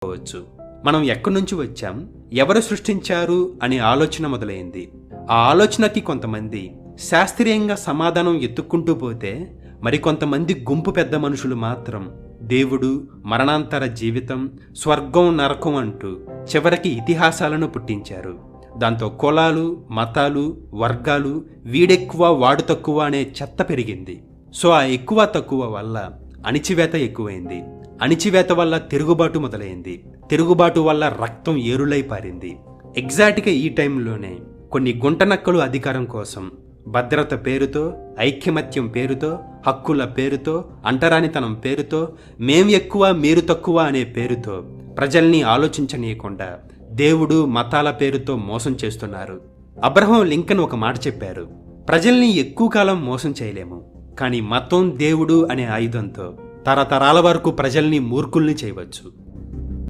వచ్చు. మనం ఎక్కడి నుంచి వచ్చాం, ఎవరు సృష్టించారు అనే ఆలోచన మొదలైంది. ఆ ఆలోచనకి కొంతమంది శాస్త్రీయంగా సమాధానం ఎత్తుక్కుంటూ పోతే, మరికొంతమంది గుంపు పెద్ద మనుషులు మాత్రం దేవుడు, మరణాంతర జీవితం, స్వర్గం, నరకం అంటూ చివరికి ఇతిహాసాలను పుట్టించారు. దాంతో కులాలు, మతాలు, వర్గాలు, వీడెక్కువ వాడు తక్కువ అనే చెత్త పెరిగింది. సో ఆ ఎక్కువ తక్కువ వల్ల అణిచివేత ఎక్కువైంది. అణిచివేత వల్ల తిరుగుబాటు మొదలైంది. తిరుగుబాటు వల్ల రక్తం ఏరులై పారింది. ఎగ్జాక్ట్గా ఈ టైంలోనే కొన్ని గుంటనక్కలు అధికారం కోసం భద్రత పేరుతో, ఐక్యమత్యం పేరుతో, హక్కుల పేరుతో, అంటరానితనం పేరుతో, మేం ఎక్కువ మీరు తక్కువ అనే పేరుతో ప్రజల్ని ఆలోచించనీయకుండా దేవుడు, మతాల పేరుతో మోసం చేస్తున్నారు. అబ్రహం లింకన్ ఒక మాట చెప్పారు, ప్రజల్ని ఎక్కువ కాలం మోసం చేయలేము, కానీ మతం, దేవుడు అనే ఆయుధంతో తరతరాల వరకు ప్రజల్ని మూర్ఖుల్ని చేయవచ్చు.